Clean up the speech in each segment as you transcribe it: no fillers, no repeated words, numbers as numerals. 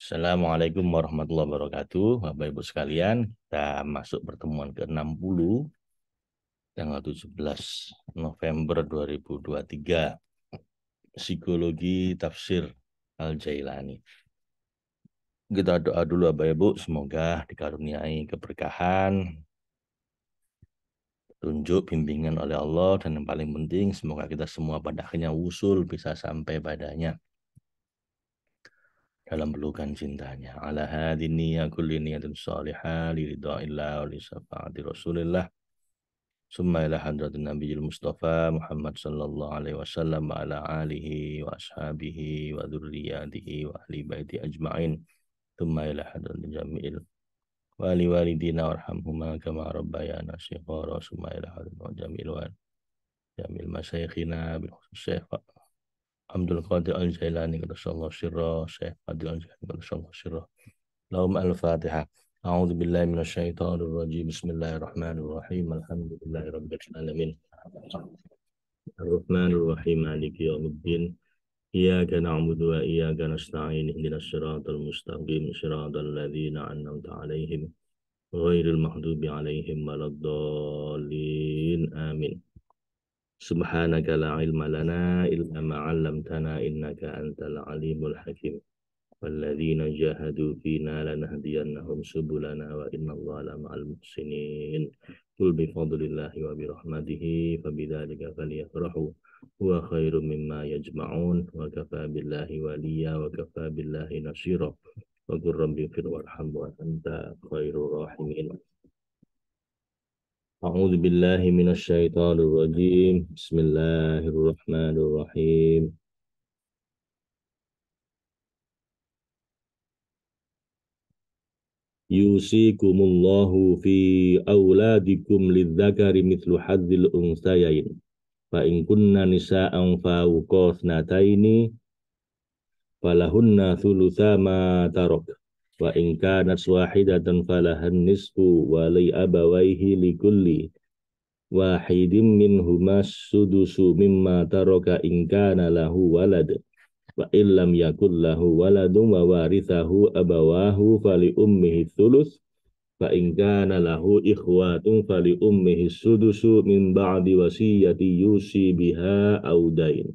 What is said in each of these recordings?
Assalamualaikum warahmatullahi wabarakatuh. Bapak Ibu sekalian, kita masuk pertemuan ke-60 tanggal 17 November 2023. Psikologi Tafsir Al-Jailani. Kita doa dulu Bapak Ibu, semoga dikaruniai keberkahan, tunjuk bimbingan oleh Allah, dan yang paling penting semoga kita semua pada akhirnya wusul bisa sampai padanya dalam pelukan cintanya. Ala hadini ya kulli niyatin salihah li ridha'illah wa li syafaati Rasulillah. Summa ila hadratin Nabiyil Mustafa Muhammad sallallahu alaihi wasallam wa ala alihi wa ashabihi wa dzurriyyatihi wa ahli baiti ajma'in. Summa ila hadratin jami'il wali walidina warhamhuma kama rabbayana shighara. Summa ila hadratin jami'il wa jamil masyayikhina bil khusus Syekh Abdul Qadir Al-Jailani qaddasallahu sirra. Syekh Abdul Al-Jailani qaddasallahu sirra. Lahum al-Fatihah. A'udzu billahi minasyaitonir rajim. Bismillahirrahmanirrahim. Alhamdulillahirabbil alamin. Ar-Rahmanir Rahim. Maliki yaumiddin. Iyyaka na'budu wa iyyaka nasta'in. Ihdinas siratal mustaqim. Siratal ladzina an'amta 'alaihim ghairil maghdubi 'alaihim waladdallin. Amin. Subhanaka la ilma lana illa ma 'allamtana innaka antal alimul hakim. والذين جاهدوا فينا لنهدينهم سبلنا وإن الله لمع المحسنين قل بفضل الله وبرحمته فبذلك فليفرحوا هو خير مما يجمعون وكفى بالله وليا وكفى بالله نصيرا وقل رب اغفر وارحم وأنت خير الراحمين. أعوذ بالله من الشيطان الرجيم. بسم الله الرحمن الرحيم. Yusikumullahu fi auladikum lidzakari mithlu hadzil unsayain fa in kunna nisa'an fawqa thnataini falahunna thulutsa ma tarak wa in kanat wahidatan falahan nisfu wa li abawayhi likulli wahidin minhuma sudusu mimma taraka in kana lahu walad wa illam yakul lahu waladun wa warithahu abawahu fali ummihi thuluth fa in kana lahu ikhwatun fali ummihi sudusu min ba'di wasiyati yusi biha aw dain.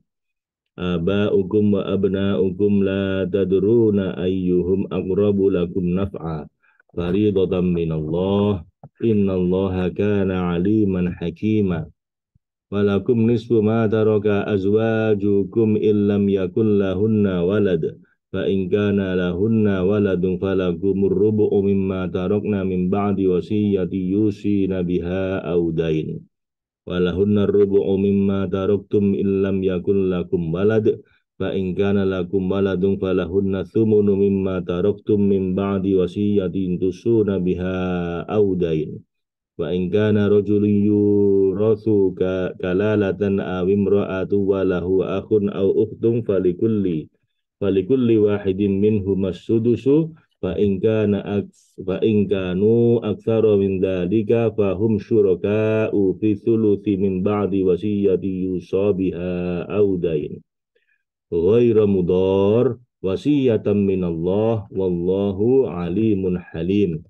Aba'ukum wa abna'ukum la tadruna ayyuhum aqrabu lakum naf'a faridatan minallah innallaha kana aliman hakima. Walakum nisfu ma taraka azwajukum illam yakul lahunna walad fa in kana lahunna waladun falakumur rubu'u mimma tarakna min ba'di wasiyati yusina biha aw dain walahunna rubu'u mimma taraktum illam yakul lakum walad fa in kana lakum waladun falahunna thumunu mimma taraktum min ba'di wasiyati tusuna biha aw dain wa in kana rajulun yurathu kalalatan aw imra'atu wa lahu akhun aw ukhtun falikulli wahidin minhum as-sudusu fa in kanu aktsara min dzalika fahum syuraka'u fi thuluthi min ba'di wasiyati yusa biha aw dain ghaira mudar wasiyatan minallah wallahu alimun halim.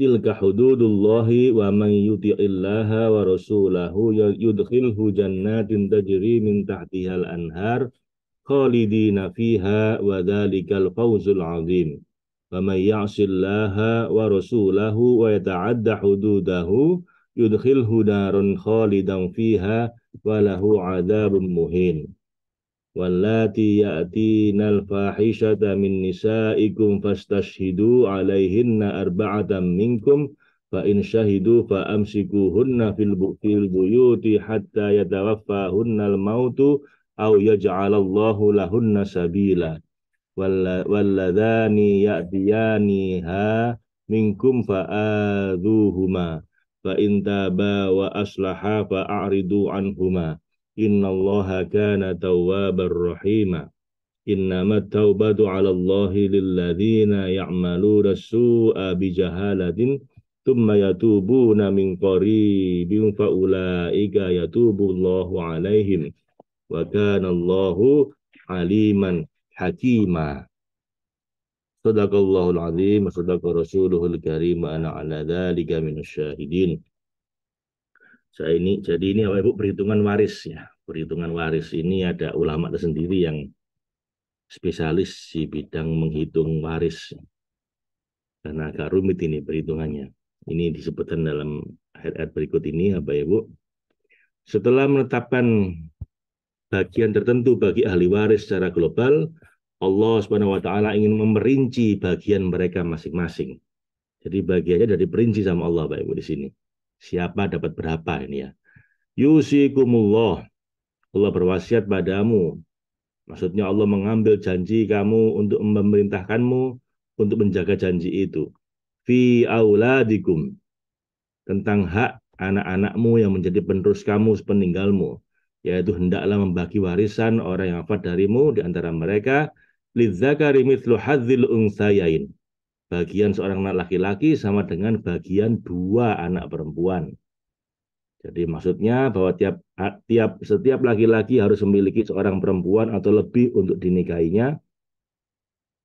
Tilka hududullahi wa man yuti'illaha wa rasulahu yudkhilhu jannatin tajri min tahtihal anhar khalidina fiha wa dhalikal fawzul azim. Wa man ya'sillaha wa rasulahu wa yata'adda hududahu yudkhilhu naran khalidan fiha wa lahu 'adzabun muhin. Wallati ya'tinal fahishata min nisaikum fastashhidu alaihinna arba'atan minkum fa in shahidu fa amsikuhunna fil buyuti hatta yatawaffahunna al-mautu aw yaj'alallahu lahunna sabila walladhani ya'tiyaniha minkum fa'adhuhuma fa in taba wa aslaha fa'aridu anhuma innallaha kana tawwabar rahima. Innamat taubatu 'ala Allahi lilladzina ya'maluna as-su'a bijahalatin thumma yatubuna min qaribin fa ulaika yatubullahu 'alaihim wa kana Allahu aliman hakima. Sadaqallahul azim wa sadaqa rasuluhul karim wa ana ala dzalika minasyahidin. Jadi ini Bapak Ibu perhitungan waris ya. Perhitungan waris ini ada ulama tersendiri yang spesialis di bidang menghitung waris. Karena agak rumit ini perhitungannya. Ini disebutkan dalam ayat-ayat berikut ini Bapak Ibu. Setelah menetapkan bagian tertentu bagi ahli waris secara global, Allah Subhanahu wa taala ingin memerinci bagian mereka masing-masing. Jadi bagiannya dari perinci sama Allah Bapak Ibu di sini. Siapa dapat berapa ini ya. Yusikumullah. Allah berwasiat padamu. Maksudnya Allah mengambil janji kamu untuk memerintahkanmu untuk menjaga janji itu. Fi auladikum. Tentang hak anak-anakmu yang menjadi penerus kamu sepeninggalmu. Yaitu hendaklah membagi warisan orang yang wafat darimu di antara mereka. Lidzakari mithlu hadzil unsayain. Bagian seorang anak laki-laki sama dengan bagian dua anak perempuan. Jadi maksudnya bahwa setiap laki-laki harus memiliki seorang perempuan atau lebih untuk dinikahinya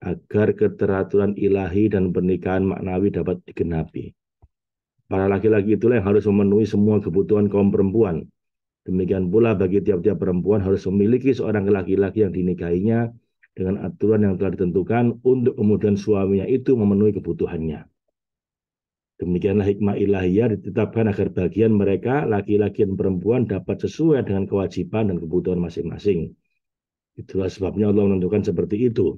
agar keteraturan ilahi dan pernikahan maknawi dapat digenapi. Para laki-laki itulah yang harus memenuhi semua kebutuhan kaum perempuan. Demikian pula bagi tiap-tiap perempuan harus memiliki seorang laki-laki yang dinikahinya dengan aturan yang telah ditentukan untuk kemudian suaminya itu memenuhi kebutuhannya. Demikianlah hikmah ilahiyah ditetapkan agar bagian mereka, laki-laki dan perempuan, dapat sesuai dengan kewajiban dan kebutuhan masing-masing. Itulah sebabnya Allah menentukan seperti itu.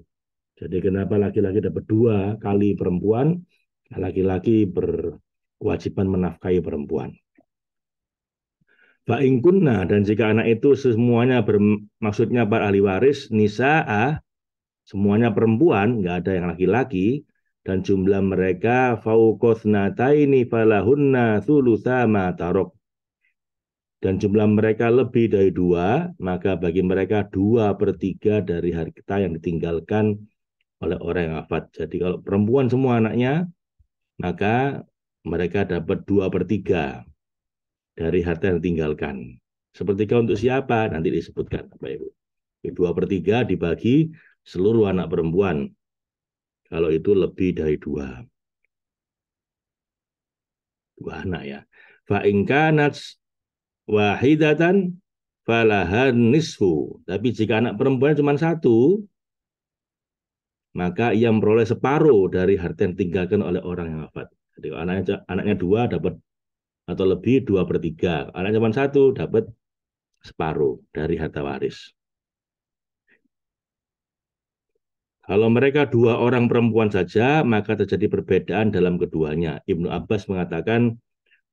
Jadi kenapa laki-laki dapat 2 kali perempuan, laki-laki berkewajiban menafkahi perempuan. Fa'ingkunna, dan jika anak itu semuanya maksudnya para ahli waris, nisa'a, semuanya perempuan, nggak ada yang laki-laki, dan jumlah mereka fauqothnataini falahunna thulutsa ma tarok. Dan jumlah mereka lebih dari 2, maka bagi mereka 2/3 dari harta yang ditinggalkan oleh orang yang wafat. Jadi kalau perempuan semua anaknya, maka mereka dapat 2/3 dari harta yang ditinggalkan. Sepertiga untuk siapa? Nanti disebutkan Bapak Ibu. 2/3 dibagi seluruh anak perempuan. Kalau itu lebih dari 2 anak ya. Fa in kanat wahidatan falahan nisfu. Tapi jika anak perempuan cuma 1, maka ia memperoleh separuh dari harta yang ditinggalkan oleh orang yang wafat. Jadi anaknya 2 dapat atau lebih 2/3. Anaknya cuma 1 dapat separuh dari harta waris. Kalau mereka 2 orang perempuan saja, maka terjadi perbedaan dalam keduanya. Ibnu Abbas mengatakan,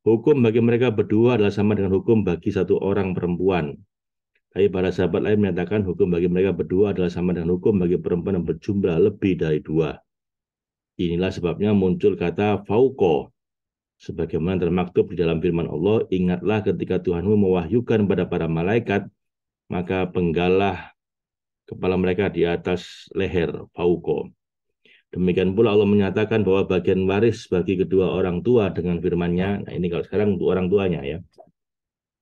hukum bagi mereka berdua adalah sama dengan hukum bagi 1 orang perempuan. Tapi para sahabat lain menyatakan hukum bagi mereka berdua adalah sama dengan hukum bagi perempuan yang berjumlah lebih dari 2. Inilah sebabnya muncul kata fauqo. Sebagaimana termaktub di dalam firman Allah, ingatlah ketika Tuhanmu mewahyukan pada para malaikat, maka penggalah kepala mereka di atas leher, fauqo. Demikian pula Allah menyatakan bahwa bagian waris bagi kedua orang tua dengan firman-Nya. Nah, ini kalau sekarang untuk orang tuanya ya.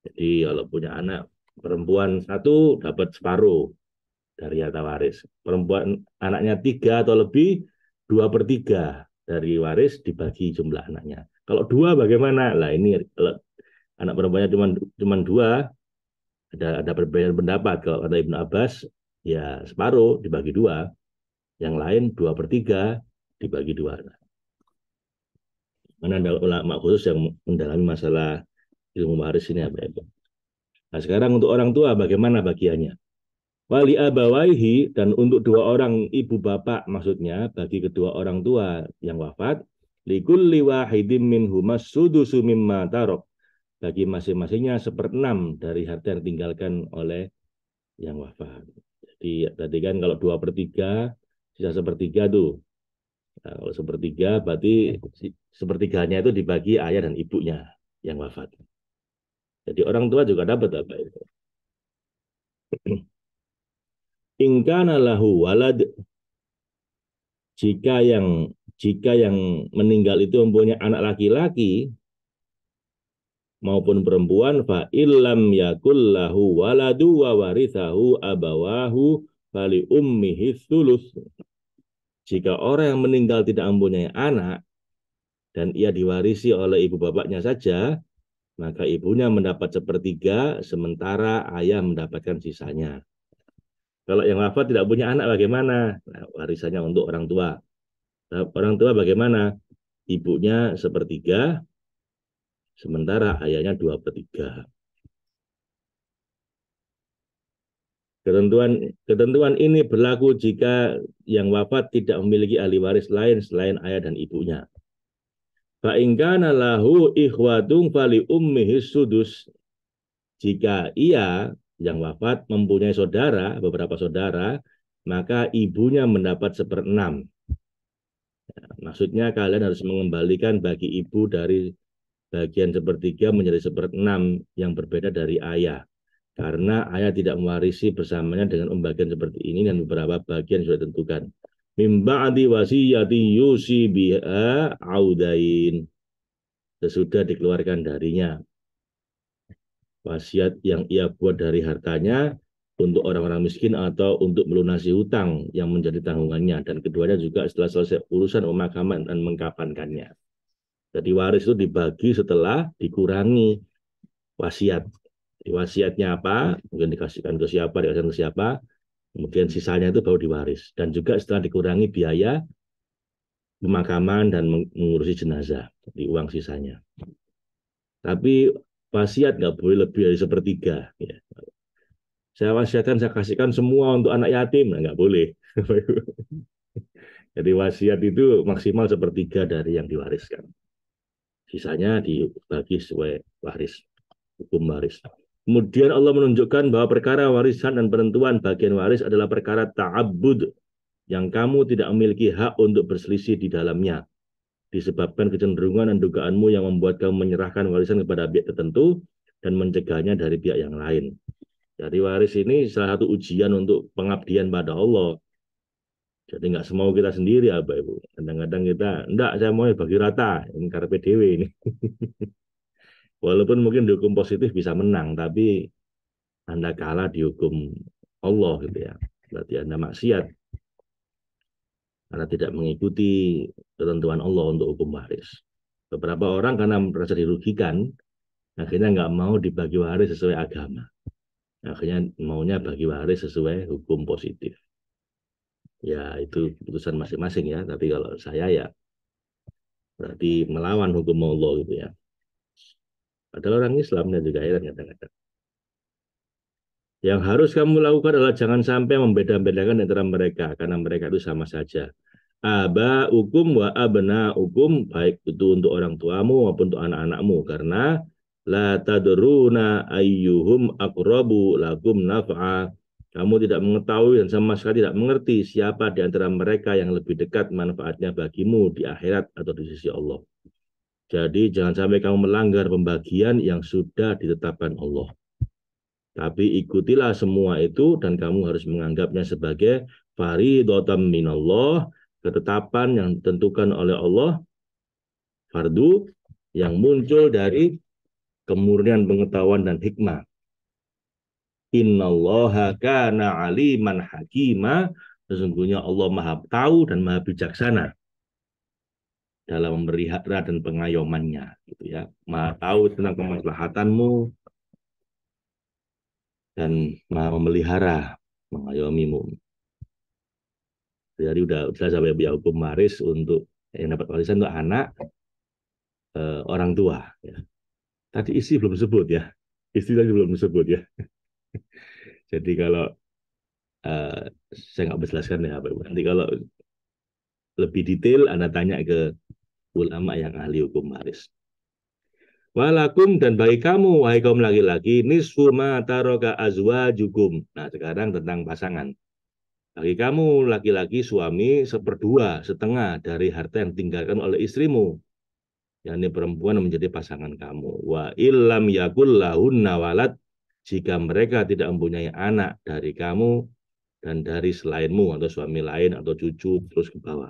Jadi kalau punya anak perempuan 1 dapat separuh dari harta waris. Perempuan anaknya 3 atau lebih, 2/3 dari waris dibagi jumlah anaknya. Kalau 2 bagaimana? Lah ini kalau anak perempuannya cuma 2, ada perbedaan pendapat. Kalau kata Ibnu Abbas, ya separuh dibagi 2. Yang lain 2/3 dibagi 2. Mana ada ulama khusus yang mendalami masalah ilmu waris ini apa itu. Nah sekarang untuk orang tua bagaimana bagiannya? Wali abawaihi, dan untuk 2 orang ibu bapak maksudnya bagi kedua orang tua yang wafat, likulli wahidin minhumas sudusu mimma tarok, bagi masing-masingnya 1/6 dari harta yang ditinggalkan oleh yang wafat. Jadi tadi kan kalau 2/3 sisa 1/3 tuh. Nah, kalau 1/3 berarti 1/3-nya itu dibagi ayah dan ibunya yang wafat. Jadi orang tua juga dapat apa itu. Ingkana lahu walad, jika yang meninggal itu mempunyai anak laki-laki maupun perempuan, fa illam yakul lahu waladu wa warithahu abawahu fali ummihi thuluth. jika orang yang meninggal tidak mempunyai anak dan ia diwarisi oleh ibu bapaknya saja, maka ibunya mendapat sepertiga, sementara ayah mendapatkan sisanya. Kalau yang wafat tidak punya anak bagaimana? Nah, warisannya untuk orang tua. Nah, orang tua bagaimana? Ibunya sepertiga, sementara ayahnya 2/3. Ketentuan ini berlaku jika yang wafat tidak memiliki ahli waris lain selain ayah dan ibunya. Fa in kana lahu ikhwatun fali ummihi sudus. Jika ia yang wafat mempunyai saudara, beberapa saudara, maka ibunya mendapat 1/6. Maksudnya kalian harus mengembalikan bagi ibu dari bagian 1/3 menjadi 1/6 yang berbeda dari ayah. Karena ayah tidak mewarisi bersamanya dengan pembagian seperti ini dan beberapa bagian sudah ditentukan. Mim ba'di wasiyati yusi biha audain. Sesudah dikeluarkan darinya wasiat yang ia buat dari hartanya untuk orang-orang miskin atau untuk melunasi hutang yang menjadi tanggungannya, dan keduanya juga setelah selesai urusan pemakaman dan mengkafankannya. Jadi waris itu dibagi setelah dikurangi wasiat. Wasiatnya apa? Mungkin dikasihkan ke siapa, dikasihkan ke siapa, kemudian sisanya itu baru diwaris. Dan juga setelah dikurangi biaya pemakaman dan mengurusi jenazah, di uang sisanya. Tapi wasiat nggak boleh lebih dari 1/3. Ya. Saya wasiatkan, saya kasihkan semua untuk anak yatim, nah, nggak boleh. Jadi wasiat itu maksimal 1/3 dari yang diwariskan. Sisanya dibagi sesuai waris, hukum waris. Kemudian Allah menunjukkan bahwa perkara warisan dan penentuan bagian waris adalah perkara ta'abbud yang kamu tidak memiliki hak untuk berselisih di dalamnya. Disebabkan kecenderungan dan dugaanmu yang membuat kamu menyerahkan warisan kepada pihak tertentu dan mencegahnya dari pihak yang lain. Jadi waris ini salah satu ujian untuk pengabdian pada Allah. Jadi nggak semau kita sendiri ya, Bapak Ibu. Kadang-kadang kita, enggak, saya mau bagi rata, ini karena PDW ini. Walaupun mungkin dihukum positif bisa menang, tapi Anda kalah dihukum Allah gitu ya. Berarti Anda maksiat karena tidak mengikuti ketentuan Allah untuk hukum waris. Beberapa orang karena merasa dirugikan, akhirnya nggak mau dibagi waris sesuai agama. Akhirnya maunya bagi waris sesuai hukum positif. Ya itu keputusan masing-masing ya. Tapi kalau saya ya berarti melawan hukum Allah gitu ya. Padahal orang Islam dan juga heran kadang-kadang. Yang harus kamu lakukan adalah jangan sampai membeda-bedakan antara mereka, karena mereka itu sama saja. Aba hukum wa abna hukum, baik itu untuk orang tuamu maupun untuk anak-anakmu, karena la tadruna ayyuhum aqrabu lakum naf'a. Kamu tidak mengetahui dan sama sekali tidak mengerti siapa di antara mereka yang lebih dekat manfaatnya bagimu di akhirat atau di sisi Allah. Jadi jangan sampai kamu melanggar pembagian yang sudah ditetapkan Allah. Tapi ikutilah semua itu dan kamu harus menganggapnya sebagai faridatan minallah, ketetapan yang ditentukan oleh Allah, fardu yang muncul dari kemurnian pengetahuan dan hikmah. Innallaha kana aliman hakima, sesungguhnya Allah Maha tahu dan Maha bijaksana dalam memelihara dan pengayomannya gitu ya. Maha tahu tentang kemaslahatanmu dan Maha memelihara, mengayomimu. Jadi udah sampai biaya hukum waris untuk yang dapat warisan untuk anak, orang tua ya. Tadi istri belum sebut ya. Istri tadi belum disebut ya. Jadi kalau uh, saya nggak bisa jelaskan ya Pak. Nanti kalau lebih detail Anda tanya ke ulama yang ahli hukum waris. Walakum dan bagi kamu wahai kaum laki-laki nisfu ma taraka azwajukum. Nah, sekarang tentang pasangan. Bagi kamu laki-laki suami 1/2, setengah dari harta yang ditinggalkan oleh istrimu. Yakni perempuan menjadi pasangan kamu. Wa illam yakul lahunna walad, jika mereka tidak mempunyai anak dari kamu dan dari selainmu atau suami lain atau cucu terus ke bawah.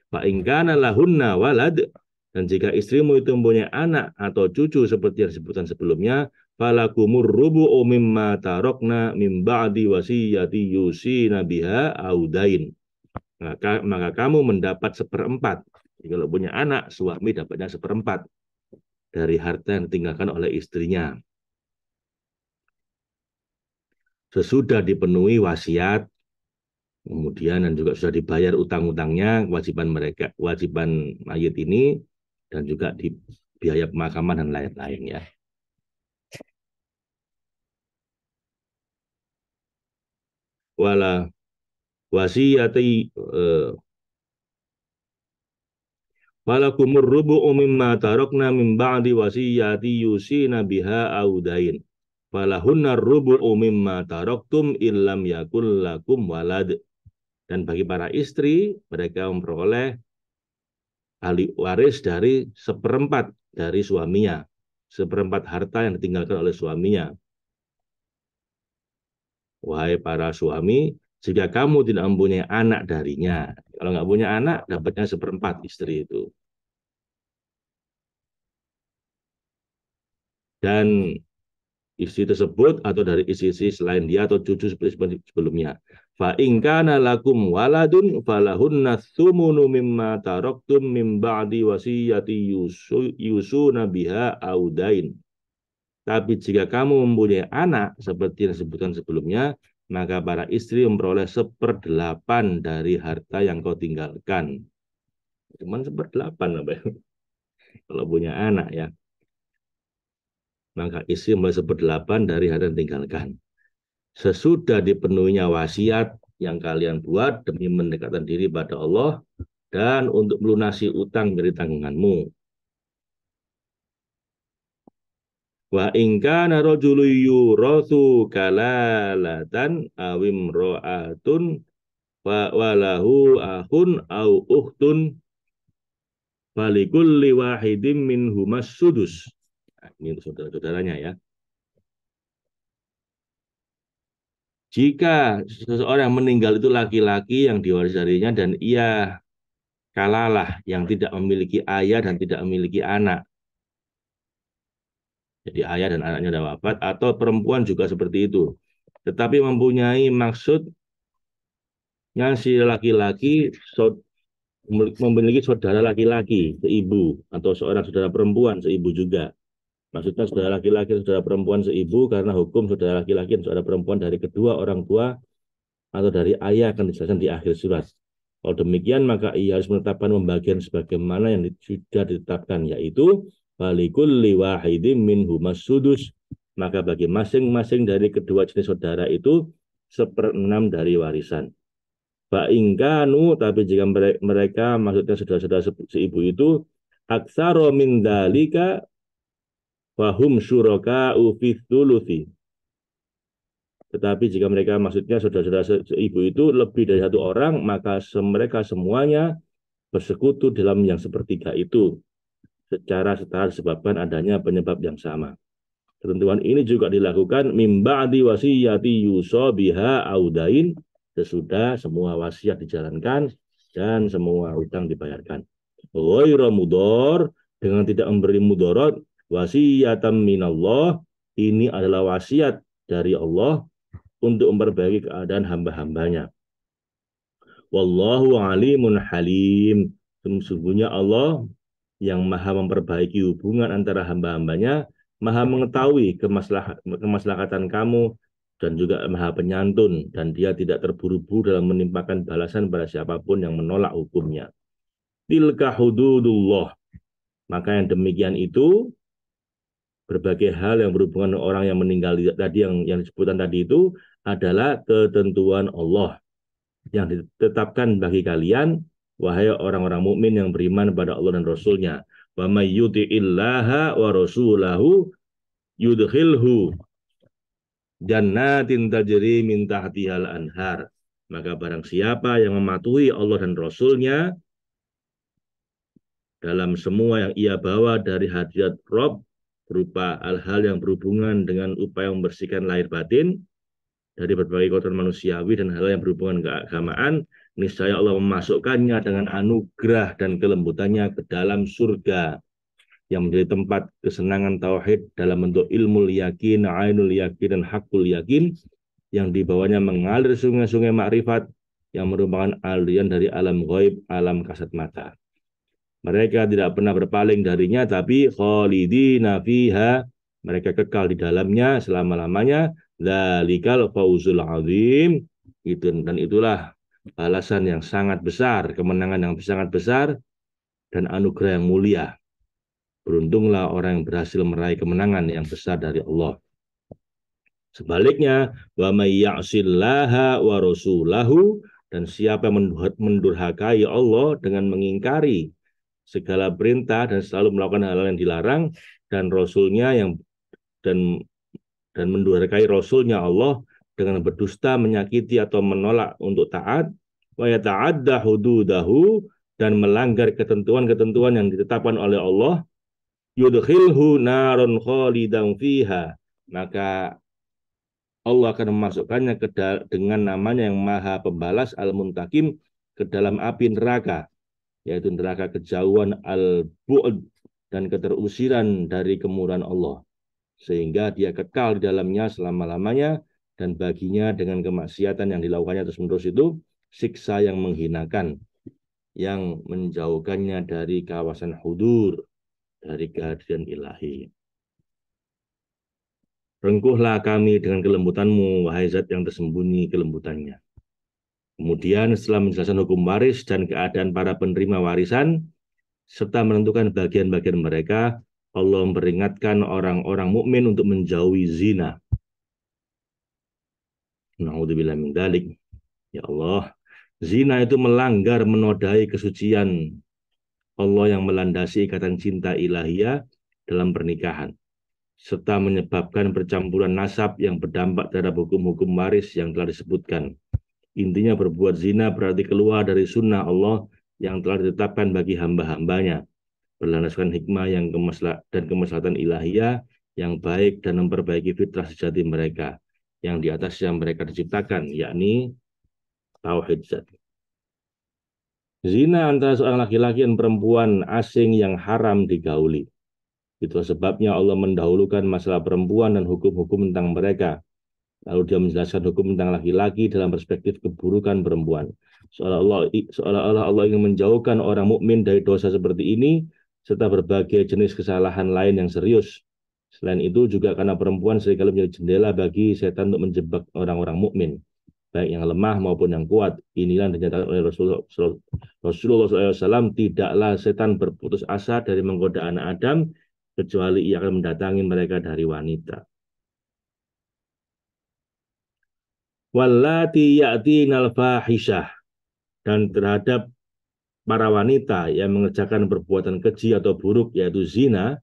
Fa in kana lahunna walad, dan jika istrimu itu mempunyai anak atau cucu seperti yang disebutkan sebelumnya, falakumur rubu'u mimma tarokna min ba'di wasiyati yusina biha audain. maka kamu mendapat seperempat. Jadi kalau punya anak, suami dapatnya seperempat dari harta yang ditinggalkan oleh istrinya. Sesudah dipenuhi wasiat, kemudian dan juga sudah dibayar utang-utangnya, kewajiban mereka, kewajiban mayit ini, dan juga di biaya pemakaman dan lain-lain ya. Wala wasiyati walakumur rubu'u mimma tarokna min ba'di wasiyati yusina biha audain. Falahunna rubu'u mimma taroktum illam yakul lakum walad. Dan bagi para istri, mereka memperoleh ahli waris dari seperempat dari suaminya. Seperempat harta yang ditinggalkan oleh suaminya. Wahai para suami, jika kamu tidak mempunyai anak darinya, kalau nggak punya anak, dapatnya seperempat istri itu. Dan istri tersebut atau dari istri selain dia atau cucu seperti sebelumnya. Fa in kana lakum waladun falahunna tsumunu mimma taraktum min ba'di wasiyati yusuna biha audain. Tapi jika kamu mempunyai anak seperti yang disebutkan sebelumnya, maka para istri memperoleh 1/8 dari harta yang kau tinggalkan. Cuman 1/8 apa ya? Kalau punya anak ya, maka istri memperoleh 1/8 dari harta yang tinggalkan. Sesudah dipenuhinya wasiat yang kalian buat demi mendekatkan diri pada Allah dan untuk melunasi utang dari tanggunganmu. Wa in kana rajulun yurathu kalalatan awim ro'atun walahu ahun au ukhtun falikulli wahidin minhumas sudus. Nah, ini untuk saudara-saudaranya ya. Jika seseorang meninggal itu laki-laki yang diwarisi darinya dan ia kalalah yang tidak memiliki ayah dan tidak memiliki anak. Jadi ayah dan anaknya sudah wafat atau perempuan juga seperti itu. Tetapi mempunyai maksudnya si laki-laki memiliki saudara laki-laki seibu atau seorang saudara perempuan seibu juga. Maksudnya saudara laki-laki, saudara perempuan seibu karena hukum saudara laki-laki dan saudara perempuan dari kedua orang tua atau dari ayah akan dijelaskan di akhir surat. Kalau demikian maka ia harus menetapkan pembagian sebagaimana yang sudah ditetapkan, yaitu walikulli wahidin minhumas sudus, maka bagi masing-masing dari kedua jenis saudara itu 1/6 dari warisan. Fa'ingkanu, tapi jika mereka maksudnya saudara-saudara seibu itu aksaro min dalika wahum syuraka'u fi thuluthi. Tetapi jika mereka maksudnya saudara-saudara seibu itu lebih dari satu orang, maka mereka semuanya bersekutu dalam yang sepertiga itu secara setara disebabkan adanya penyebab yang sama. Ketentuan ini juga dilakukan mimba'di wasiyati yuso biha audain, sesudah semua wasiat dijalankan dan semua utang dibayarkan. Ghairu mudor, dengan tidak memberi mudorot, wasiyatan minallah, ini adalah wasiat dari Allah untuk memperbaiki keadaan hamba-hambanya. Wallahu alimun halim. Sesungguhnya Allah yang maha memperbaiki hubungan antara hamba-hambanya, maha mengetahui kemaslahatan kamu, dan juga maha penyantun, dan dia tidak terburu-buru dalam menimpakan balasan pada siapapun yang menolak hukumnya. Tilka hududullah. Maka yang demikian itu, berbagai hal yang berhubungan dengan orang yang meninggal tadi, yang disebutkan tadi itu adalah ketentuan Allah yang ditetapkan bagi kalian, wahai orang-orang mukmin yang beriman pada Allah dan Rasul-Nya. Wa may yuti'illaha wa rasulahu yudkhilhu jannatin tajri min tahtihal anhar. Maka barang siapa yang mematuhi Allah dan Rasul-Nya dalam semua yang ia bawa dari hadirat Rob, berupa hal-hal yang berhubungan dengan upaya membersihkan lahir batin dari berbagai kotoran manusiawi dan hal yang berhubungan keagamaan, niscaya Allah memasukkannya dengan anugerah dan kelembutannya ke dalam surga yang menjadi tempat kesenangan tauhid dalam bentuk ilmu yakin, ainul yakin, dan hakul yakin, yang dibawanya mengalir sungai-sungai makrifat yang merupakan aliran dari alam ghaib, alam kasat mata. Mereka tidak pernah berpaling darinya, tapi khalidina fiha, mereka kekal di dalamnya selama-lamanya. Dzalikal fawzul azim, itu, dan itulah balasan yang sangat besar, kemenangan yang sangat besar, dan anugerah yang mulia. Beruntunglah orang yang berhasil meraih kemenangan yang besar dari Allah. Sebaliknya, wa may ya'sillaha wa rasulahu, dan siapa yang mendurhakai Allah dengan mengingkari segala perintah dan selalu melakukan hal-hal yang dilarang, dan rasulnya yang dan mendurhakai rasulnya Allah dengan berdusta, menyakiti atau menolak untuk taat, wa yata'adda hududahu, dan melanggar ketentuan-ketentuan yang ditetapkan oleh Allah, yudkhilhu naron khalidan fiha, maka Allah akan memasukkannya dengan namanya yang maha pembalas, al-muntakim, ke dalam api neraka, yaitu neraka kejauhan, al-bu'd, dan keterusiran dari kemurahan Allah, sehingga dia kekal di dalamnya selama-lamanya, dan baginya dengan kemaksiatan yang dilakukannya terus-menerus itu siksa yang menghinakan, yang menjauhkannya dari kawasan hudur, dari kehadiran ilahi. Rengkuhlah kami dengan kelembutanmu, wahai zat yang tersembunyi kelembutannya. Kemudian setelah menjelaskan hukum waris dan keadaan para penerima warisan, serta menentukan bagian-bagian mereka, Allah memperingatkan orang-orang mukmin untuk menjauhi zina. Na'udzubillah min dzalik. Ya Allah, zina itu melanggar, menodai kesucian Allah yang melandasi ikatan cinta ilahiyah dalam pernikahan, serta menyebabkan percampuran nasab yang berdampak terhadap hukum-hukum waris yang telah disebutkan. Intinya berbuat zina berarti keluar dari sunnah Allah yang telah ditetapkan bagi hamba-hambanya, berlandaskan hikmah yang dan kemaslahatan ilahiyah yang baik, dan memperbaiki fitrah sejati mereka yang di atasnya mereka diciptakan, yakni tauhid zat. Zina antara seorang laki-laki dan perempuan asing yang haram digauli. Itu sebabnya Allah mendahulukan masalah perempuan dan hukum-hukum tentang mereka. Lalu dia menjelaskan hukum tentang laki-laki dalam perspektif keburukan perempuan. Seolah-olah Allah ingin menjauhkan orang mukmin dari dosa seperti ini, serta berbagai jenis kesalahan lain yang serius. Selain itu juga karena perempuan seringkali menjadi jendela bagi setan untuk menjebak orang-orang mukmin, baik yang lemah maupun yang kuat. Inilah yang dinyatakan oleh Rasulullah SAW, tidaklah setan berputus asa dari menggoda anak Adam, kecuali ia akan mendatangi mereka dari wanita. Wallati ya'tinal fahisyah, dan terhadap para wanita yang mengerjakan perbuatan keji atau buruk, yaitu zina,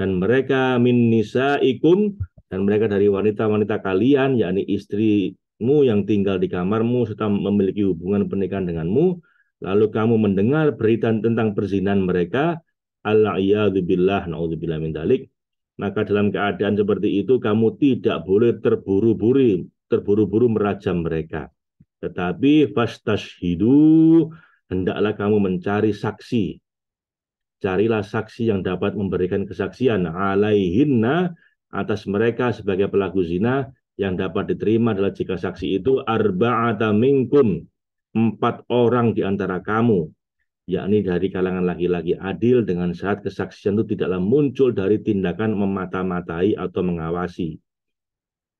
dan mereka min nisaikum, dan mereka dari wanita-wanita kalian, yakni istrimu yang tinggal di kamarmu serta memiliki hubungan pernikahan denganmu, lalu kamu mendengar berita tentang perzinahan mereka, al-a'yadu billah, na'udzubillah min dzalik, maka dalam keadaan seperti itu kamu tidak boleh terburu-buru merajam mereka, tetapi fastashhidu, hendaklah kamu mencari saksi. Carilah saksi yang dapat memberikan kesaksian alaihinna, atas mereka sebagai pelaku zina, yang dapat diterima adalah jika saksi itu arba'ata minkum, 4 orang di antara kamu, yakni dari kalangan laki-laki adil, dengan syarat kesaksian itu tidaklah muncul dari tindakan memata-matai atau mengawasi,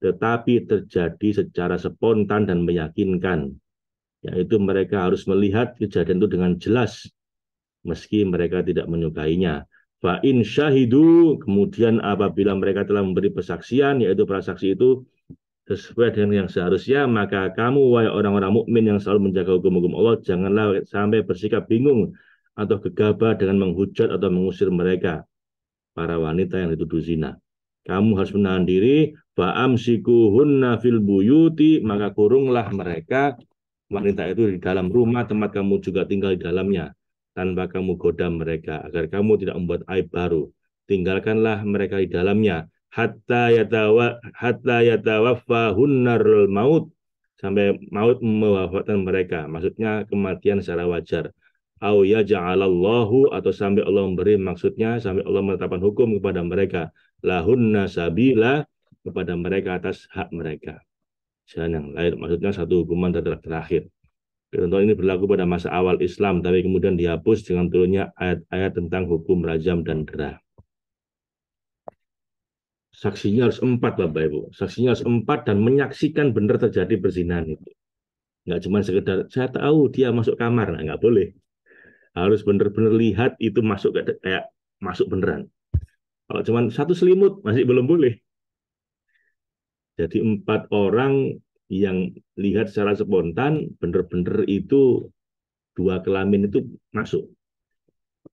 tetapi terjadi secara spontan dan meyakinkan, yaitu mereka harus melihat kejadian itu dengan jelas, meski mereka tidak menyukainya. Fa in syahidu, kemudian apabila mereka telah memberi persaksian, yaitu para saksi itu sesuai dengan yang seharusnya, maka kamu, wahai orang-orang mukmin yang selalu menjaga hukum-hukum Allah, janganlah sampai bersikap bingung atau gegabah dengan menghujat atau mengusir mereka, para wanita yang dituduh zina. Kamu harus menahan diri, fa amsikuhunna fil buyuti, maka kurunglah mereka, wanita itu, di dalam rumah tempat kamu juga tinggal di dalamnya, tanpa kamu goda mereka, agar kamu tidak membuat aib baru. Tinggalkanlah mereka di dalamnya hatta yatawaffahunnar maut, sampai maut mewafatkan mereka, maksudnya kematian secara wajar. Au yaja'alallahu, atau sampai Allah memberi, maksudnya sampai Allah menetapkan hukum kepada mereka, lahunna sabila, kepada mereka atas hak mereka. Jangan yang lain, maksudnya satu hukuman terakhir. Contoh ini berlaku pada masa awal Islam, tapi kemudian dihapus dengan turunnya ayat-ayat tentang hukum rajam dan derah. Saksinya harus 4, Bapak Ibu. Saksinya harus 4 dan menyaksikan benar terjadi perzinahan itu. Nggak cuma sekedar, saya tahu dia masuk kamar. Nah, nggak boleh. Harus benar-benar lihat itu masuk kayak masuk beneran. Kalau cuma satu selimut, masih belum boleh. Jadi 4 orang yang lihat secara spontan, benar-benar itu dua kelamin itu masuk.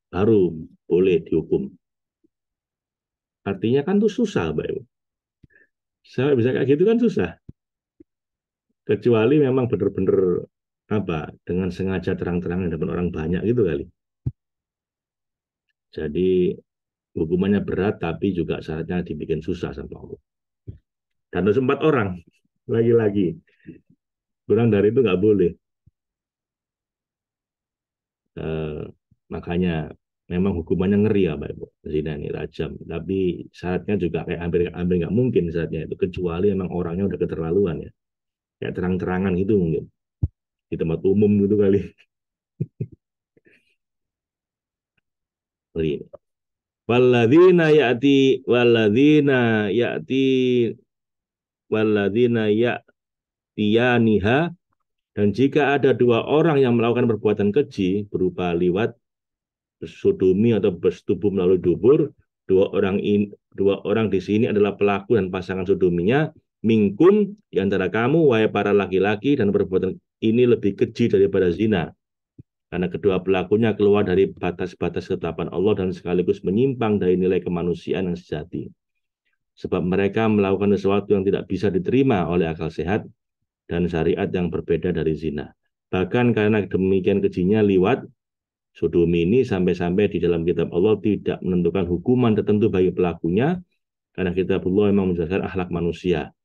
Baru boleh dihukum. Artinya kan tuh susah, Mbak Ibu. Saya bisa kayak gitu kan susah. Kecuali memang benar-benar apa dengan sengaja terang-terangan dapat orang banyak gitu kali. Jadi hukumannya berat tapi juga syaratnya dibikin susah sama Allah. Dan harus 4 orang lagi-lagi. Kurang dari itu nggak boleh. Eh, makanya memang hukumannya ngeri ya Pak Ibu. Zina ini rajam. Tapi syaratnya juga kayak hampir hampir nggak mungkin syaratnya itu kecuali memang orangnya udah keterlaluan ya. Kayak terang-terangan gitu mungkin di tempat umum gitu kali. Walladzina ya'ti walladzina ya'ti walladzina ya'tiyaniha, dan jika ada 2 orang yang melakukan perbuatan keji berupa liwat, sodomi atau bersetubuh melalui dubur, 2 orang di sini adalah pelaku dan pasangan sodominya, minkum di antara kamu wahai para laki-laki, dan perbuatan ini lebih keji daripada zina karena kedua pelakunya keluar dari batas-batas ketetapan Allah dan sekaligus menyimpang dari nilai kemanusiaan yang sejati. Sebab mereka melakukan sesuatu yang tidak bisa diterima oleh akal sehat dan syariat yang berbeda dari zina. Bahkan karena demikian kejinya liwat, sodomi ini sampai-sampai di dalam kitab Allah tidak menentukan hukuman tertentu bagi pelakunya, karena kitab Allah memang menjelaskan akhlak manusia.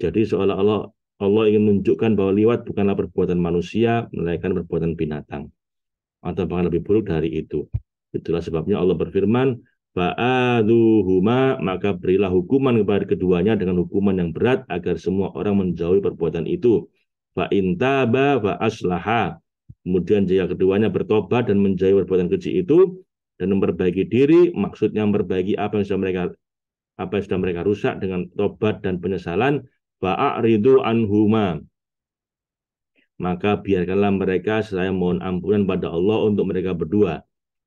Jadi seolah-olah Allah ingin menunjukkan bahwa liwat bukanlah perbuatan manusia, melainkan perbuatan binatang, atau bahkan lebih buruk dari itu. Itulah sebabnya Allah berfirman, fa'adhuhuma, maka berilah hukuman kepada keduanya dengan hukuman yang berat agar semua orang menjauhi perbuatan itu. Fa'intaba fa'aslaha, kemudian jika keduanya bertobat dan menjauhi perbuatan keji itu dan memperbaiki diri, maksudnya memperbaiki apa yang sudah mereka rusak dengan tobat dan penyesalan, fa'aridu anhuma, maka biarkanlah mereka saya mohon ampunan pada Allah untuk mereka berdua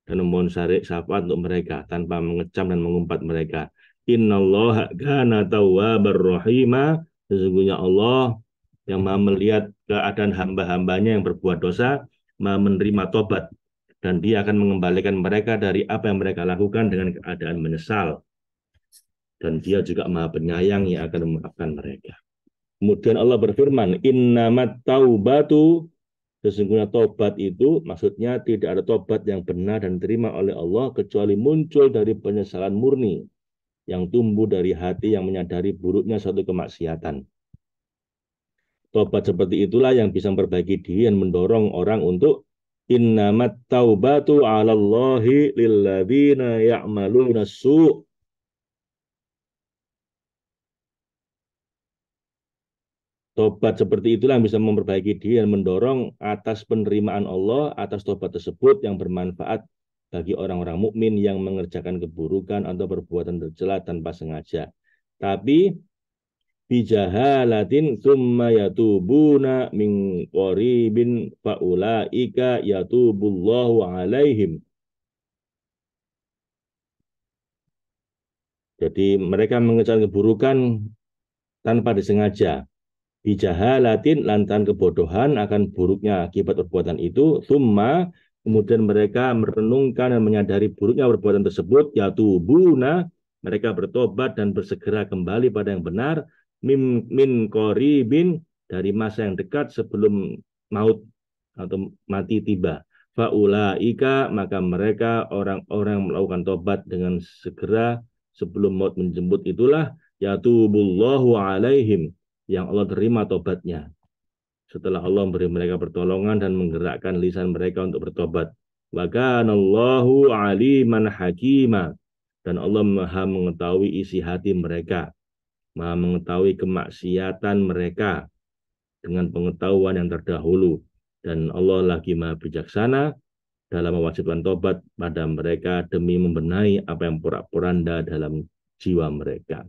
dan memohon syafaat untuk mereka tanpa mengecam dan mengumpat mereka. Innallaha kana tawwabar rahima, sesungguhnya Allah yang Maha melihat keadaan hamba-hambanya yang berbuat dosa, Maha menerima tobat, dan Dia akan mengembalikan mereka dari apa yang mereka lakukan dengan keadaan menyesal, dan Dia juga Maha penyayang yang akan memaafkan mereka. Kemudian Allah berfirman, innamat taubatu, sesungguhnya tobat itu maksudnya tidak ada tobat yang benar dan diterima oleh Allah kecuali muncul dari penyesalan murni yang tumbuh dari hati yang menyadari buruknya suatu kemaksiatan. Tobat seperti itulah yang bisa memperbaiki diri dan mendorong orang untuk innamat taubatu 'alallahi lilladzina ya'maluna su'. Tobat seperti itulah yang bisa memperbaiki diri dan mendorong atas penerimaan Allah atas tobat tersebut yang bermanfaat bagi orang-orang mukmin yang mengerjakan keburukan atau perbuatan tercela tanpa sengaja. Tapi bijahalatin tsumma yatubuna min qaribin faulaika yatubullahu alaihim. Jadi mereka mengerjakan keburukan tanpa disengaja, bijahalatin lantaran kebodohan akan buruknya akibat perbuatan itu, summa kemudian mereka merenungkan dan menyadari buruknya perbuatan tersebut, yatubuna mereka bertobat dan bersegera kembali pada yang benar, min koribin dari masa yang dekat sebelum maut atau mati tiba. Faulaika maka mereka orang-orang yang melakukan tobat dengan segera sebelum maut menjemput itulah yatubullahu alaihim, yang Allah terima tobatnya setelah Allah memberi mereka pertolongan dan menggerakkan lisan mereka untuk bertobat. Wa kanallahu aliman hakima, dan Allah Maha mengetahui isi hati mereka, Maha mengetahui kemaksiatan mereka dengan pengetahuan yang terdahulu. Dan Allah lagi Maha bijaksana dalam mewajibkan tobat pada mereka demi membenahi apa yang porak-poranda dalam jiwa mereka.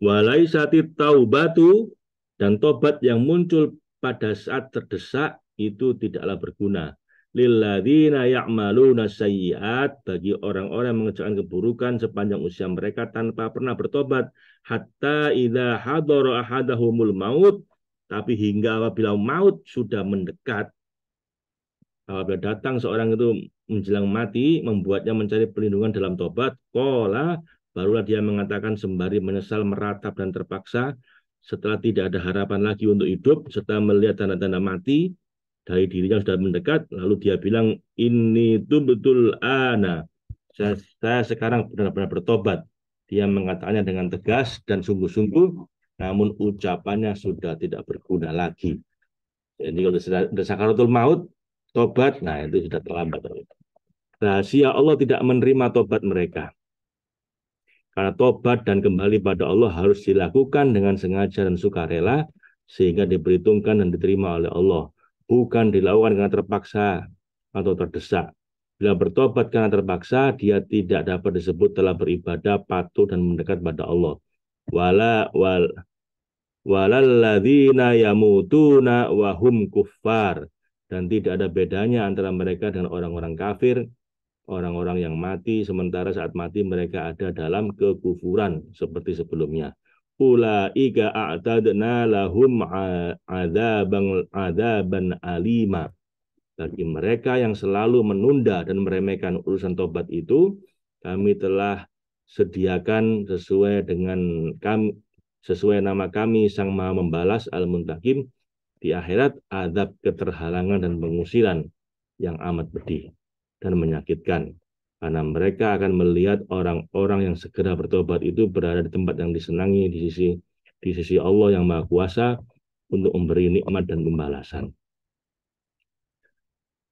Walaisatit taubatu, dan tobat yang muncul pada saat terdesak itu tidaklah berguna. Lilladzina ya'maluna sayyi'at, bagi orang-orang yang mengerjakan keburukan sepanjang usia mereka tanpa pernah bertobat, hatta idza hadara ahadahumul maut, tapi hingga apabila maut sudah mendekat, apabila datang seorang itu menjelang mati, membuatnya mencari perlindungan dalam tobat, qala, barulah dia mengatakan sembari menyesal, meratap dan terpaksa, setelah tidak ada harapan lagi untuk hidup, setelah melihat tanda-tanda mati dari dirinya sudah mendekat, lalu dia bilang, ini tuh betul ana, saya sekarang benar-benar bertobat. Dia mengatakannya dengan tegas dan sungguh-sungguh, namun ucapannya sudah tidak berguna lagi. Jadi kalau sudah sakaratul maut, tobat, nah itu sudah terlambat. Rahasia Allah tidak menerima tobat mereka. Karena tobat dan kembali pada Allah harus dilakukan dengan sengaja dan sukarela, sehingga diperhitungkan dan diterima oleh Allah. Bukan dilakukan karena terpaksa atau terdesak. Bila bertobat karena terpaksa, dia tidak dapat disebut telah beribadah, patuh, dan mendekat pada Allah. Walalladzina yamutuna wahum kuffar, dan tidak ada bedanya antara mereka dengan orang-orang kafir, orang-orang yang mati sementara saat mati mereka ada dalam kekufuran seperti sebelumnya. Ulaika a'tadna lahum adzaban alima, bagi mereka yang selalu menunda dan meremehkan urusan tobat itu, kami telah sediakan sesuai nama kami Sang Maha Membalas Al-Muntakim, di akhirat azab keterhalangan dan pengusiran yang amat pedih dan menyakitkan, karena mereka akan melihat orang-orang yang segera bertobat itu berada di tempat yang disenangi di sisi Allah yang Maha Kuasa untuk memberi nikmat dan pembalasan.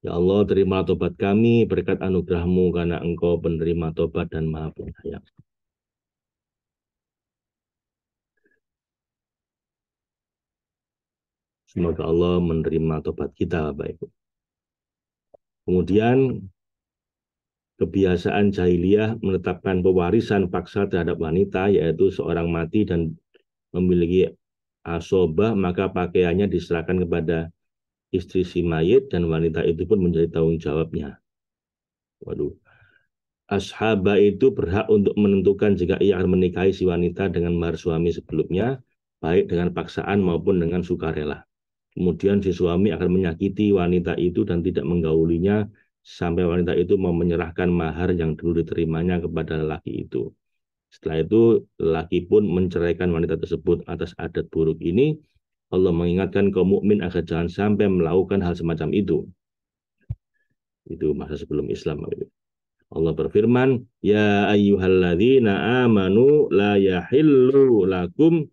Ya Allah, terima tobat kami berkat anugerah-Mu, karena Engkau penerima tobat dan Maha Penyayang. Semoga Allah menerima tobat kita, Bapak Ibu. Kemudian kebiasaan jahiliyah menetapkan pewarisan paksa terhadap wanita, yaitu seorang mati dan memiliki asobah, maka pakaiannya diserahkan kepada istri si mayit dan wanita itu pun menjadi tanggung jawabnya. Waduh. Ashabah itu berhak untuk menentukan jika ia akan menikahi si wanita dengan mahar suami sebelumnya, baik dengan paksaan maupun dengan sukarela. Kemudian si suami akan menyakiti wanita itu dan tidak menggaulinya sampai wanita itu mau menyerahkan mahar yang dulu diterimanya kepada lelaki itu. Setelah itu, lelaki pun menceraikan wanita tersebut. Atas adat buruk ini, Allah mengingatkan kaum mukmin agar jangan sampai melakukan hal semacam itu. Itu masa sebelum Islam. Allah berfirman, ya ayyuhalladzina amanu la yahillu lakum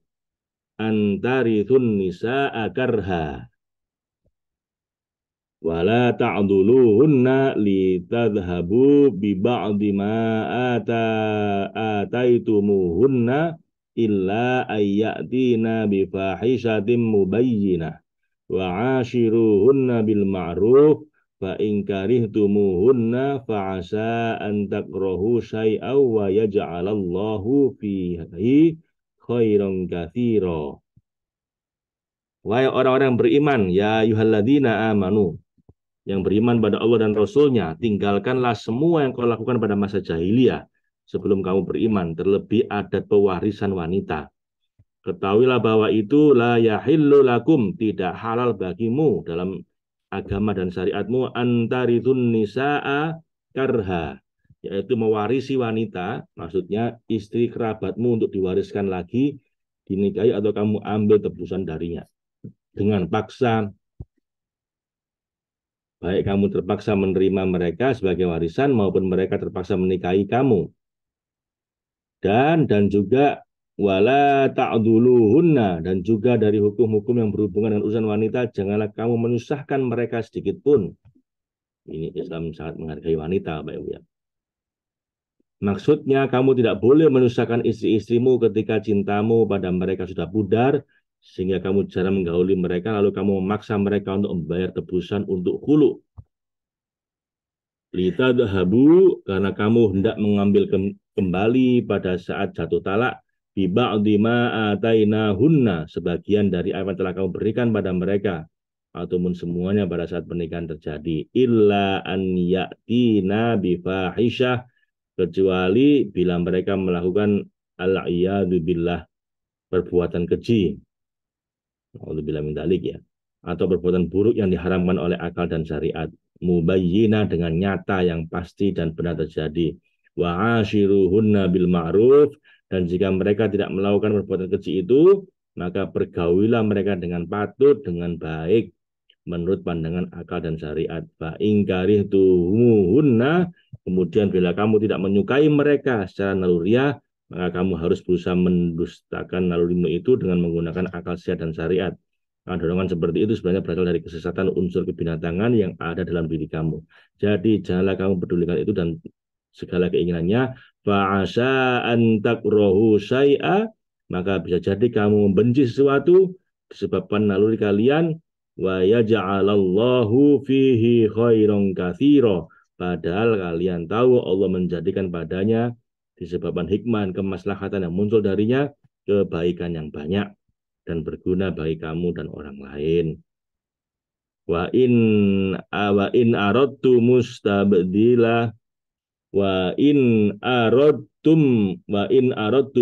antarithun nisa'a karha wala ta'dhuluhunna litadhhabu bi ba'di ma ataitumuhunna illa ayyatina bi fahishatin mubayyinah wa 'ashiruhunna bil ma'ruf fa in karihtumuhunna fa 'asa an takrahu syai'aw wa yaj'alallahu fihi khairan katsira. Wahai orang-orang beriman, ya ayyuhalladzina amanu, yang beriman pada Allah dan Rasul-Nya, tinggalkanlah semua yang kau lakukan pada masa jahiliyah sebelum kamu beriman, terlebih adat pewarisan wanita. Ketahuilah bahwa itu la yahillu lakum, tidak halal bagimu dalam agama dan syariatmu, antarithun nisa'a karha, yaitu mewarisi wanita, maksudnya istri kerabatmu untuk diwariskan lagi, dinikahi atau kamu ambil tebusan darinya dengan paksa, baik kamu terpaksa menerima mereka sebagai warisan maupun mereka terpaksa menikahi kamu. Dan juga wala ta'dhuluhunna, dan juga dari hukum-hukum yang berhubungan dengan urusan wanita, janganlah kamu menyusahkan mereka sedikit pun. Ini Islam sangat menghargai wanita, Bapak Ibu ya. Maksudnya kamu tidak boleh menyusahkan istri-istrimu ketika cintamu pada mereka sudah pudar, sehingga kamu jarang menggauli mereka, lalu kamu memaksa mereka untuk membayar tebusan untuk hulu. Litadhabu, karena kamu hendak mengambil kembali pada saat jatuh talak, bi ba'di ma atainahunna, sebagian dari apa yang telah kamu berikan pada mereka, ataupun semuanya pada saat pernikahan terjadi, illa an ya'tina bi fahisyah, kecuali bila mereka melakukan al-iyadu billah, perbuatan keji, naudzubillah min dzalik ya, atau perbuatan buruk yang diharamkan oleh akal dan syariat, mubayyina, dengan nyata yang pasti dan benar terjadi, wa ashiruhunna bil ma'ruf, dan jika mereka tidak melakukan perbuatan keji itu, maka pergaulilah mereka dengan patut, dengan baik, menurut pandangan akal dan syariat. Fa ingkarih tuhumuhunna, kemudian bila kamu tidak menyukai mereka secara naluriah, maka kamu harus berusaha mendustakan nalurimu itu dengan menggunakan akal sehat dan syariat. Nah, dorongan seperti itu sebenarnya berasal dari kesesatan unsur kebinatangan yang ada dalam diri kamu. Jadi janganlah kamu pedulikan itu dan segala keinginannya. Fa'asa an takrohu syai'a, maka bisa jadi kamu membenci sesuatu disebabkan naluri kalian, wa yaj'alallahu fihi khairan katsira, padahal kalian tahu Allah menjadikan padanya disebabkan hikmah kemaslahatan yang muncul darinya kebaikan yang banyak dan berguna bagi kamu dan orang lain. Wa in aradtu mustabdila wa in aradtu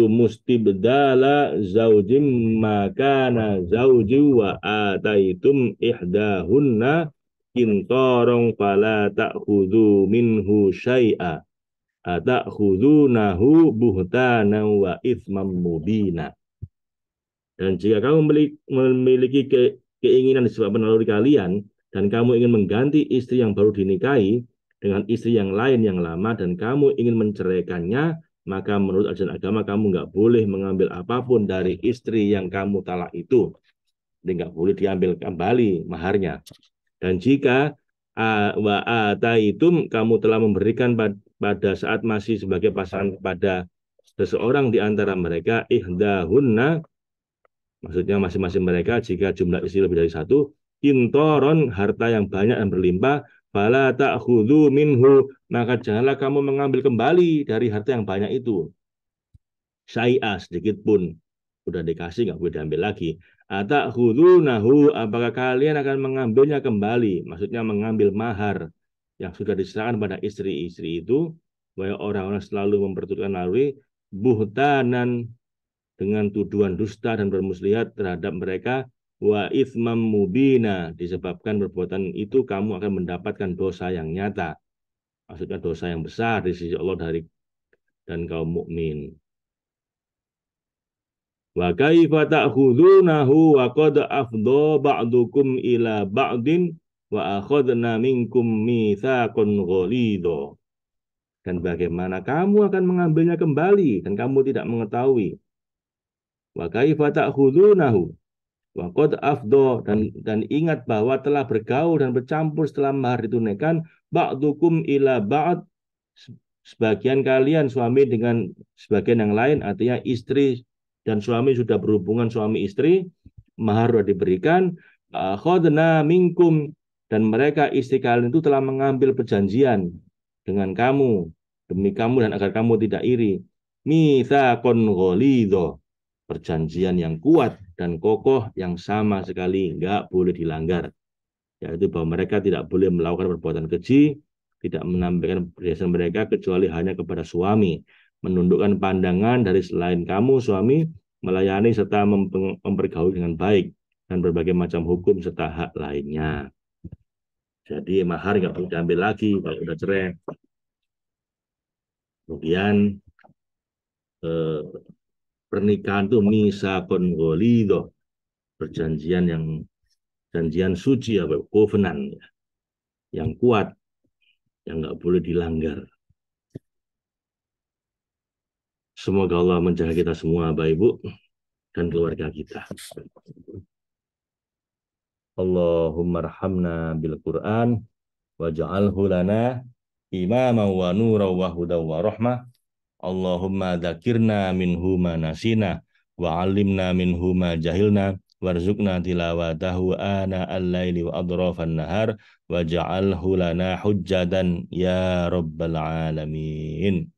mustibdala zaujim makana zauji wa ataitum ihdahunna kintorong fala ta'khudhu minhu syai'a ata'khudhunahu buhtana wa ithmam mubina. Dan jika kamu memiliki keinginan disebabkan naluri kalian, dan kamu ingin mengganti istri yang baru dinikahi dengan istri yang lain yang lama, dan kamu ingin menceraikannya, maka menurut ajaran agama kamu nggak boleh mengambil apapun dari istri yang kamu talak itu. Jadi nggak boleh diambil kembali maharnya. Dan jika wa ataitum, kamu telah memberikan pada saat masih sebagai pasangan kepada seseorang di antara mereka, ihdahunna, maksudnya masing-masing mereka, jika jumlah istri lebih dari satu, kintoron, harta yang banyak dan berlimpah, fala ta'khudhu minhu, maka janganlah kamu mengambil kembali dari harta yang banyak itu syai'a, sedikit pun. Udah dikasih nggak boleh diambil lagi. Ata'khudhunahu, apakah kalian akan mengambilnya kembali, maksudnya mengambil mahar yang sudah diserahkan pada istri-istri itu, bahwa orang-orang selalu mempertuturkan naluri, buhtanan, dengan tuduhan dusta dan bermuslihat terhadap mereka, wa ithmam mubina, disebabkan perbuatan itu kamu akan mendapatkan dosa yang nyata, maksudnya dosa yang besar di sisi Allah dan kaum mukmin. Wa kaifa ta'khudhunahu wa qad afdha ba'dukum ila ba'din wa akhadna minkum mitsaqan ghalidha, dan bagaimana kamu akan mengambilnya kembali dan kamu tidak mengetahui. Wa kaifa ta'khudhunahu wa qad afdha, dan ingat bahwa telah bergaul dan bercampur setelah mahar ditunaikan, ba'dukum ila ba'd, sebagian kalian suami dengan sebagian yang lain, artinya istri dan suami sudah berhubungan suami istri, mahar sudah diberikan, akhadna minkum, dan mereka istri kalian itu telah mengambil perjanjian dengan kamu demi kamu dan agar kamu tidak iri, mitsaqan ghalidha, perjanjian yang kuat dan kokoh yang sama sekali nggak boleh dilanggar, yaitu bahwa mereka tidak boleh melakukan perbuatan keji, tidak menampilkan perhiasan mereka kecuali hanya kepada suami, menundukkan pandangan dari selain kamu suami, melayani serta mempergauli dengan baik, dan berbagai macam hukum serta hak lainnya. Jadi mahar nggak boleh diambil lagi kalau udah cerai. Kemudian pernikahan itu misakon ghalidho, janjian suci, covenant yang kuat yang nggak boleh dilanggar. Semoga Allah menjaga kita semua, Bapak Ibu, dan keluarga kita. Allahumma rahamna bil Qur'an waj'alhu lana imaman wa nuran wa hudan wa rahmah. Allahumma dzakirna minhu ma nasina wa 'allimna minhu ma jahilna warzuqna tilawatahu ana al-laili wa adrafan nahar waj'alhu lana hujjatan ya rabbal alamin.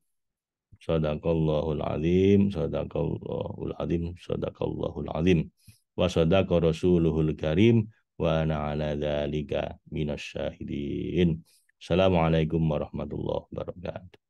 Sadaqallahul azim, sadaqallahul azim, sadaqallahul azim. Wa sadaqa rasuluhul karim wa ana ala dzalika minasyahidin. Assalamualaikum warahmatullahi wabarakatuh.